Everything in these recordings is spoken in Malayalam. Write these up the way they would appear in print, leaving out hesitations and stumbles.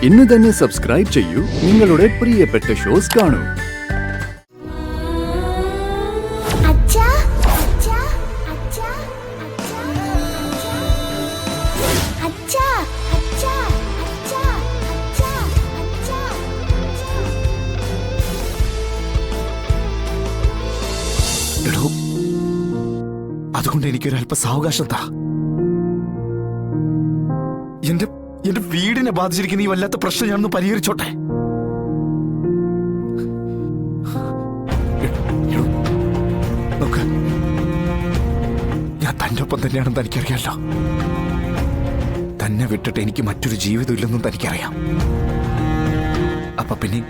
ഇന്ന് തന്നെ സബ്സ്ക്രൈബ് ചെയ്യൂ, നിങ്ങളുടെ പ്രിയപ്പെട്ട ഷോസ് കാണൂ. അതുകൊണ്ട് എനിക്കൊരല്പ സാവകാശം താ. എന്റെ വീടിനെ ബാധിച്ചിരിക്കുന്ന ഈ വല്ലാത്ത പ്രശ്നം ഞാനൊന്ന് പരിഹരിച്ചോട്ടെ. നോക്ക്, ഞാൻ തന്റെ ഒപ്പം തന്നെയാണെന്ന് തനിക്കറിയാലോ. തന്നെ വിട്ടിട്ട് എനിക്ക് മറ്റൊരു ജീവിതം ഇല്ലെന്നും തനിക്കറിയാം. അപ്പൊ പിന്നെ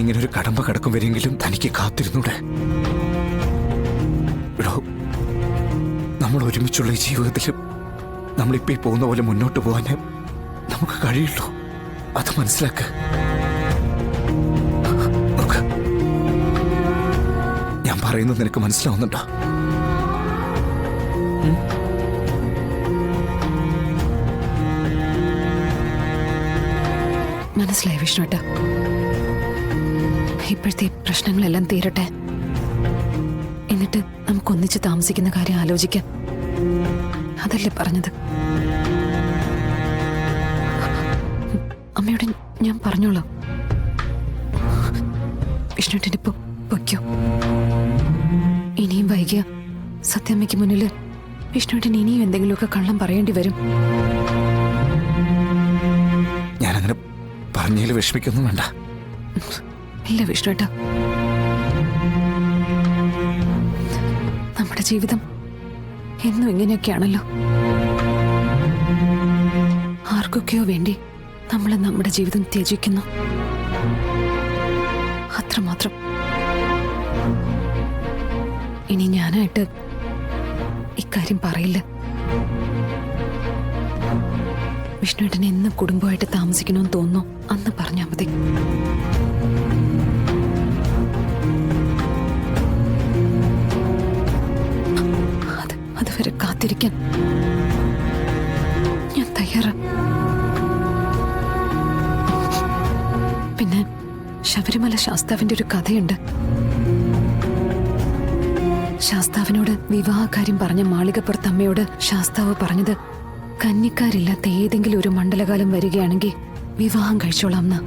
ഇങ്ങനൊരു കടമ്പ കടക്കും വരെയെങ്കിലും തനിക്ക് കാത്തിരുന്നൂടെ? നമ്മൾ ഒരുമിച്ചുള്ള ഈ ജീവിതത്തിൽ നമ്മളിപ്പോ പോകുന്ന പോലെ മുന്നോട്ട് പോകാൻ നമുക്ക് കഴിയുള്ളൂ. അത് മനസ്സിലാക്ക. ഞാൻ പറയുന്നത് നിനക്ക് മനസ്സിലാവുന്നുണ്ടോ? മനസ്സിലായി വിഷ്ണുട്ട. ഇപ്പോഴത്തെ പ്രശ്നങ്ങളെല്ലാം തീരട്ടെ, എന്നിട്ട് നമുക്കൊന്നിച്ച് താമസിക്കുന്ന കാര്യം ആലോചിക്കാം. അതല്ലേ പറഞ്ഞത്? അമ്മയോട് ഞാൻ പറഞ്ഞോളാം. വിഷ്ണുട്ടിനിപ്പോ പൊയ്ക്കോ. ഇനിയും വൈകിയ സത്യമ്മയ്ക്ക് മുന്നിൽ വിഷ്ണുട്ടിന് ഇനിയും എന്തെങ്കിലുമൊക്കെ കള്ളം പറയേണ്ടി വരും. ഞാനങ്ങനെ പറഞ്ഞതിൽ വിഷമിക്കൊന്നും വേണ്ട. ഇല്ല വിഷ്ണുട്ട, നമ്മുടെ ജീവിതം എന്നും ഇങ്ങനെയൊക്കെയാണല്ലോ. ആർക്കൊക്കെയോ വേണ്ടി നമ്മൾ നമ്മുടെ ജീവിതം ത്യജിക്കുന്നു, അത്രമാത്രം. ഇനി ഞാനായിട്ട് ഇക്കാര്യം പറയില്ല. വിഷ്ണുവേട്ടനെ എന്നും കുടുംബമായിട്ട് താമസിക്കണമെന്ന് തോന്നുന്നു അന്ന് പറഞ്ഞാൽ മതി. അതുവരെ കാത്തിരിക്കാൻ ഞാൻ തയ്യാറാ. പിന്നെ ശബരിമല ശാസ്താവിന്റെ ഒരു കഥയുണ്ട്. ശാസ്താവിനോട് വിവാഹകാര്യം പറഞ്ഞ മാളികപ്പുറത്തമ്മയോട് ശാസ്താവ് പറഞ്ഞത്, കന്നിക്കാരില്ലാത്ത ഏതെങ്കിലും ഒരു മണ്ഡലകാലം വരികയാണെങ്കിൽ വിവാഹം കഴിച്ചോളാം എന്ന്.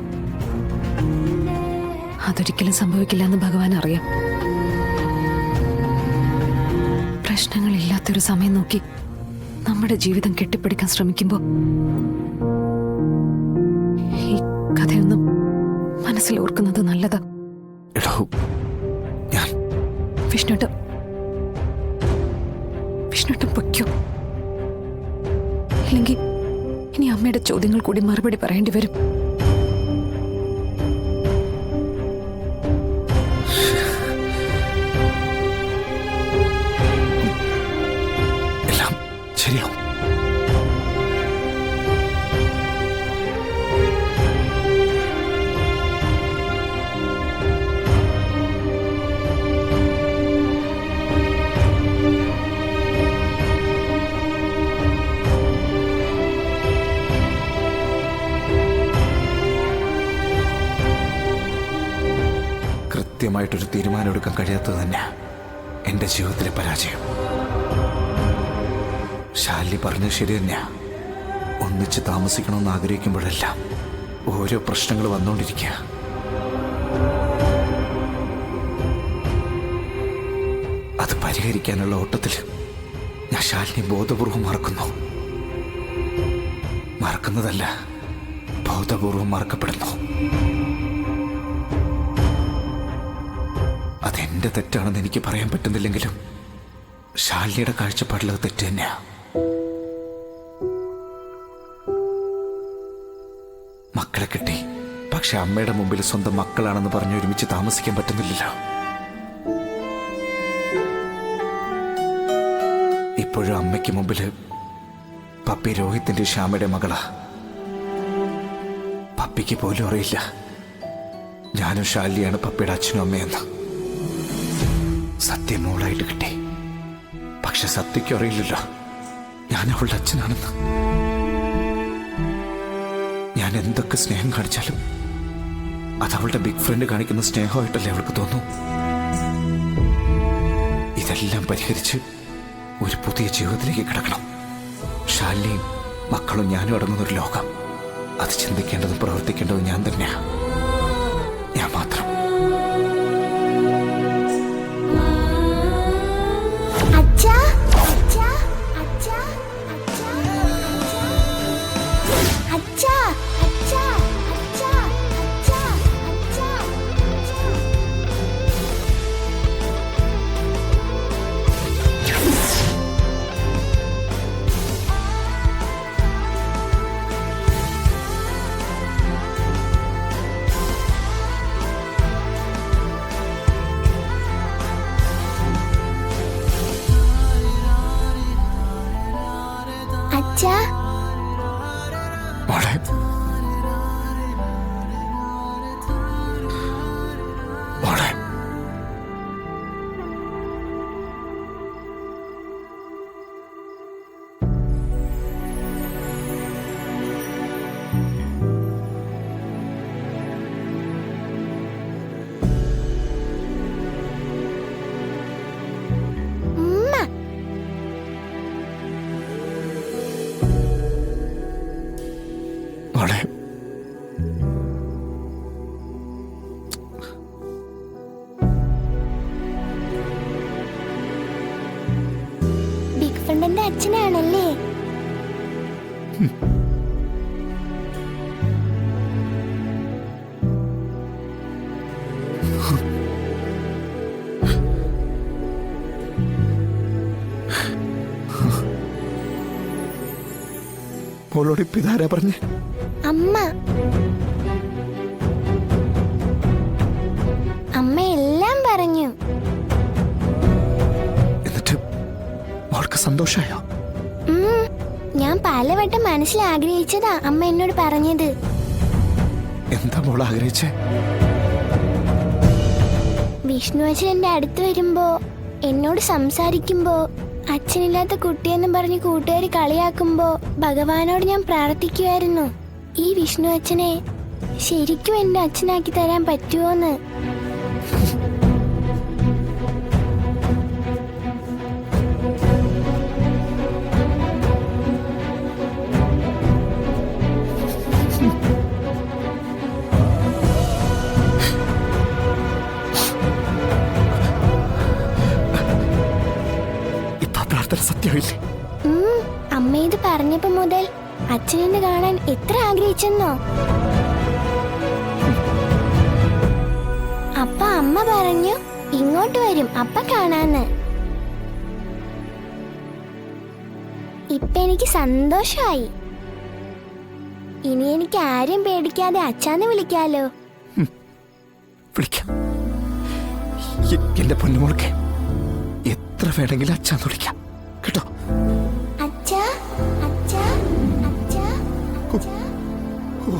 അതൊരിക്കലും സംഭവിക്കില്ല എന്ന് ഭഗവാൻ അറിയാം. പ്രശ്നങ്ങളില്ലാത്തൊരു സമയം നോക്കി നമ്മുടെ ജീവിതം കെട്ടിപ്പിടിക്കാൻ ശ്രമിക്കുമ്പോ ഈ കഥയൊന്നും മനസ്സിൽ ഓർക്കുന്നത് നല്ലതാ. വിഷ്ണുട്ടും പൊയ്ക്കോ. ഇല്ലെങ്കിൽ ഇനി അമ്മയുടെ ചോദ്യങ്ങൾ കൂടി മറുപടി പറയേണ്ടി വരും. കൃത്യമായിട്ടൊരു തീരുമാനം എടുക്കാൻ കഴിയാത്തത് തന്നെ എൻ്റെ ജീവിതത്തിലെ പരാജയം. ശാലി പറഞ്ഞത് ശരി തന്നെയാ. ഒന്നിച്ച് താമസിക്കണമെന്ന് ആഗ്രഹിക്കുമ്പോഴെല്ലാം ഓരോ പ്രശ്നങ്ങൾ വന്നുകൊണ്ടിരിക്കുക. അത് പരിഹരിക്കാനുള്ള ഓട്ടത്തിൽ ഞാൻ ശാലിനെ ബോധപൂർവം മറക്കുന്നതല്ല, ബോധപൂർവം മറക്കപ്പെടുന്നു. അതെന്റെ തെറ്റാണെന്ന് എനിക്ക് പറയാൻ പറ്റുന്നില്ലെങ്കിലും ശാലിനിയുടെ കാഴ്ചപ്പാടിലത് തെറ്റ് തന്നെയാ. മക്കളെ കിട്ടി, പക്ഷെ അമ്മയുടെ മുമ്പിൽ സ്വന്തം മക്കളാണെന്ന് പറഞ്ഞ് ഒരുമിച്ച് താമസിക്കാൻ പറ്റുന്നില്ലല്ലോ. ഇപ്പോഴും അമ്മയ്ക്ക് മുമ്പിൽ പപ്പി രോഹിത്തിന്റെ ശ്യാമയുടെ മകളാ. പപ്പിക്ക് പോലും അറിയില്ല ഞാനും ശാലിനിയാണ് പപ്പിയുടെ അച്ഛനും അമ്മയെന്ന്. സത്യം മോളായിട്ട് കിട്ടി, പക്ഷെ സത്യയ്ക്ക് അറിയില്ലല്ലോ ഞാൻ അവളുടെ അച്ഛനാണെന്ന്. ഞാൻ എന്തൊക്കെ സ്നേഹം കാണിച്ചാലും അത് അവളുടെ ബിഗ് ഫ്രണ്ട് കാണിക്കുന്ന സ്നേഹമായിട്ടല്ലേ അവൾക്ക് തോന്നൂ. ഇതെല്ലാം പരിഹരിച്ച് ഒരു പുതിയ ജീവിതത്തിലേക്ക് കിടക്കണം. ശാലിനിയും മക്കളും ഞാനും അടങ്ങുന്ന ഒരു ലോകം. അത് ചിന്തിക്കേണ്ടതും പ്രവർത്തിക്കേണ്ടതും ഞാൻ തന്നെയാ, ഞാൻ മാത്രം. അച്ഛാ അച്ഛാ അച്ഛാ അച്ഛാ അച്ഛാ അച്ഛാ അച്ഛാ അച്ഛാ അച്ഛാ അച്ഛാ മോളെ, മോളെ, ഉമ്മ മോളെ, ബിഗ് ഫ്രണ്ടിന്റെ അച്ഛനാണല്ലേ? മോളോട് ഇപ്പൊ ഇതാരാ പറഞ്ഞേ? അമ്മ അമ്മ എല്ലാം പറഞ്ഞു. എന്നിട്ട് മോൾക്ക് സന്തോഷായോ? ഞാൻ പലവട്ടം മനസ്സിൽ ആഗ്രഹിച്ചതാ അമ്മ എന്നോട് പറഞ്ഞത്. എന്താ മോൾ ആഗ്രഹിച്ചേ? വിഷ്ണു അച്ഛൻ എന്റെ അടുത്ത് വരുമ്പോ, എന്നോട് സംസാരിക്കുമ്പോ, അച്ഛനില്ലാത്ത കുട്ടിയെന്ന് പറഞ്ഞ് കൂട്ടുകാർ കളിയാക്കുമ്പോ ഭഗവാനോട് ഞാൻ പ്രാർത്ഥിക്കുമായിരുന്നു, ഈ വിഷ്ണു അച്ഛനെ ശരിക്കും എന്റെ അച്ഛനാക്കി തരാൻ പറ്റുമോന്ന്. സത്യമില്ലേ? അമ്മ ഇത് പറഞ്ഞപ്പോ മുതൽ അച്ഛനെന്ന് കാണാൻ എത്ര ആഗ്രഹിച്ചെന്നോ. അപ്പ അമ്മ പറഞ്ഞു ഇങ്ങോട്ട് വരും അപ്പ കാണാന്ന്. ഇപ്പൊ എനിക്ക് സന്തോഷമായി. ഇനി എനിക്ക് ആരെയും പേടിക്കാതെ അച്ഛാന്ന് വിളിക്കാലോ. വിളിക്കാം. എന്റെ പൊന്നുമോൾക്ക് എത്ര വേണമെങ്കിലും അച്ഛാന്ന് വിളിക്കാം കേട്ടോ. അച്ഛാ അച്ഛാ അച്ഛാ അച്ഛാ. ഓ